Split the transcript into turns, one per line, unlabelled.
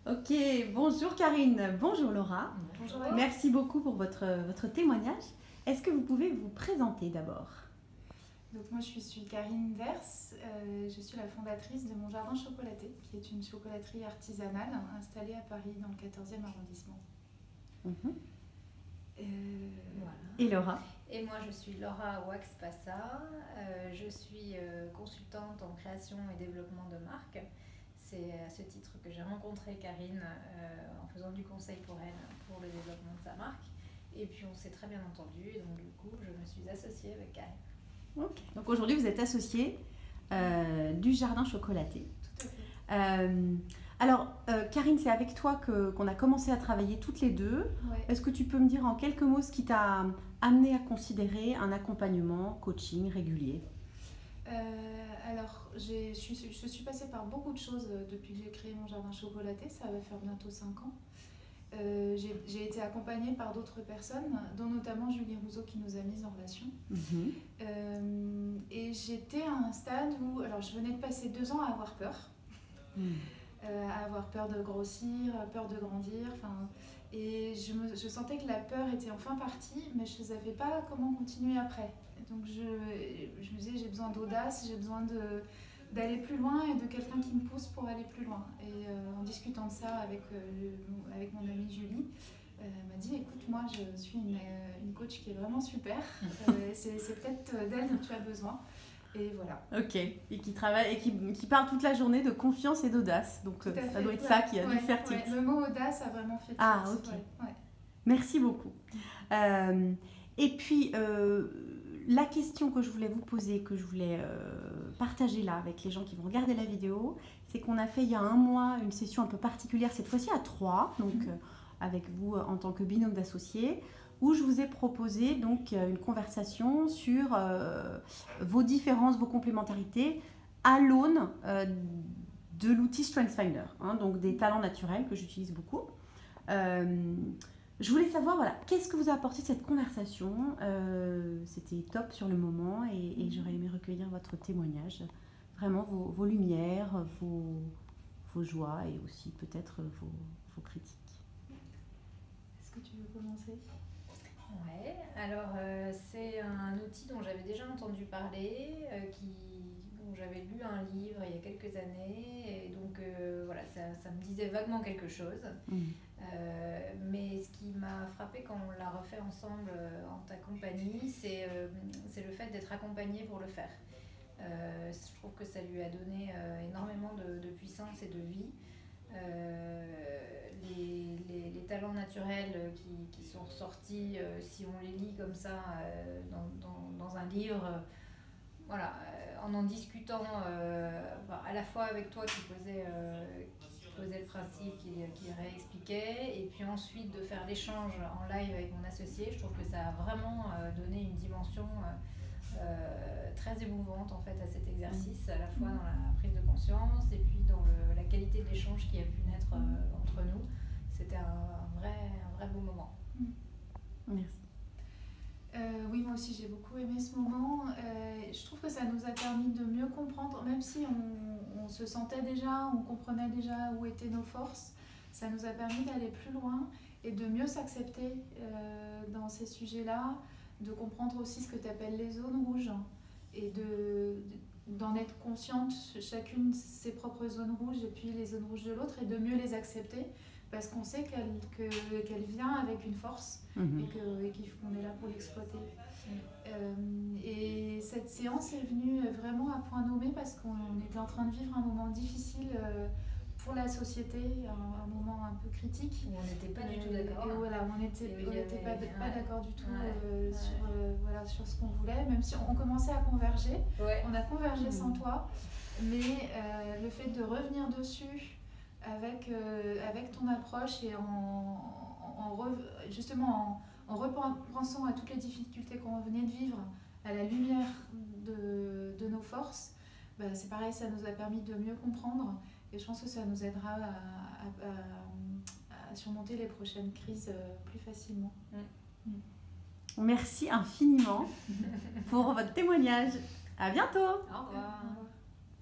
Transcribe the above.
Ok, bonjour Karine, bonjour Laura.
Bonjour.
Merci beaucoup pour votre témoignage. Est-ce que vous pouvez vous présenter d'abord?
Donc moi je suis Karine Vers, je suis la fondatrice de Mon Jardin Chocolaté, qui est une chocolaterie artisanale installée à Paris dans le 14e arrondissement.
Voilà.
Et Laura?
Et moi je suis Laura Wax-Passa, je suis consultante en création et développement de marque. C'est à ce titre que j'ai rencontré Karine en faisant du conseil pour elle pour le développement de sa marque. Et puis on s'est très bien entendu et donc du coup je me suis associée avec Karine.
Ok, donc aujourd'hui vous êtes associée du Jardin Chocolaté.
Tout à fait.
Alors Karine, c'est avec toi qu'on a commencé à travailler toutes les deux.
Ouais.
Est-ce que tu peux me dire en quelques mots ce qui t'a amené à considérer un accompagnement, coaching régulier?
Alors je suis passée par beaucoup de choses depuis que j'ai créé Mon Jardin Chocolaté, ça va faire bientôt 5 ans. J'ai été accompagnée par d'autres personnes, dont notamment Julie Rousseau qui nous a mises en relation. Et j'étais à un stade où, alors je venais de passer 2 ans à avoir peur. À avoir peur de grossir, peur de grandir, et je sentais que la peur était enfin partie, mais je ne savais pas comment continuer après. Donc je me disais j'ai besoin d'audace, j'ai besoin d'aller plus loin et de quelqu'un qui me pousse pour aller plus loin. Et en discutant de ça avec mon amie Julie, elle m'a dit écoute, moi je suis une coach qui est vraiment super, c'est peut-être d'elle dont tu as besoin. Et voilà.
Ok, et qui travaille et qui parle toute la journée de confiance et d'audace. Donc ça doit être ça qui a dû faire tilt.
Le mot audace a vraiment fait tilt.
Ah ok.
Ouais.
Merci beaucoup. Et puis la question que je voulais vous poser, que je voulais partager là avec les gens qui vont regarder la vidéo, c'est qu'on a fait il y a un mois une session un peu particulière, cette fois-ci à 3, donc avec vous en tant que binôme d'associés, où je vous ai proposé donc une conversation sur vos différences, vos complémentarités à l'aune de l'outil StrengthsFinder, donc des talents naturels que j'utilise beaucoup. Je voulais savoir, voilà, qu'est-ce que vous a apporté cette conversation? C'était top sur le moment et j'aurais aimé recueillir votre témoignage, vraiment vos lumières, vos joies et aussi peut-être vos critiques.
Est-ce que tu veux commencer?
Ouais, alors c'est un outil dont j'avais déjà entendu parler, dont j'avais lu un livre il y a quelques années, et donc voilà, ça me disait vaguement quelque chose. Mais ce qui m'a frappé quand on l'a refait ensemble en ta compagnie, c'est le fait d'être accompagné pour le faire. Je trouve que ça lui a donné énormément de puissance et de vie. Les talents naturels qui sont ressortis, si on les lit comme ça dans un livre, voilà, en discutant à la fois avec toi qui posait le principe, qui réexpliquait, et puis ensuite de faire l'échange en live avec mon associé, je trouve que ça a vraiment donné une dimension très émouvante en fait à cet exercice, à la fois dans la prise de conscience et puis dans la qualité de l'échange qui a pu naître entre nous. C'était un vrai beau moment.
Merci.
Oui, moi aussi j'ai beaucoup aimé ce moment. Je trouve que ça nous a permis de mieux comprendre, même si on se sentait déjà, on comprenait déjà où étaient nos forces, ça nous a permis d'aller plus loin et de mieux s'accepter dans ces sujets-là, de comprendre aussi ce que tu appelles les zones rouges et d'en être consciente, chacune ses propres zones rouges et puis les zones rouges de l'autre, et de mieux les accepter parce qu'on sait qu'elle vient avec une force et qu'on est là pour l'exploiter. Et cette séance est venue vraiment à point nommé parce qu'on était en train de vivre un moment difficile pour la société, un moment un peu critique.
Où on n'était pas du tout d'accord.
Et voilà, on n'était pas d'accord du tout sur ce qu'on voulait, même si on commençait à converger. Ouais. On a convergé sans toi, mais le fait de revenir dessus avec ton approche et justement en repensant à toutes les difficultés qu'on venait de vivre, à la lumière de nos forces, c'est pareil, ça nous a permis de mieux comprendre. Et je pense que ça nous aidera à surmonter les prochaines crises plus facilement.
Merci infiniment pour votre témoignage. À bientôt.
Au revoir.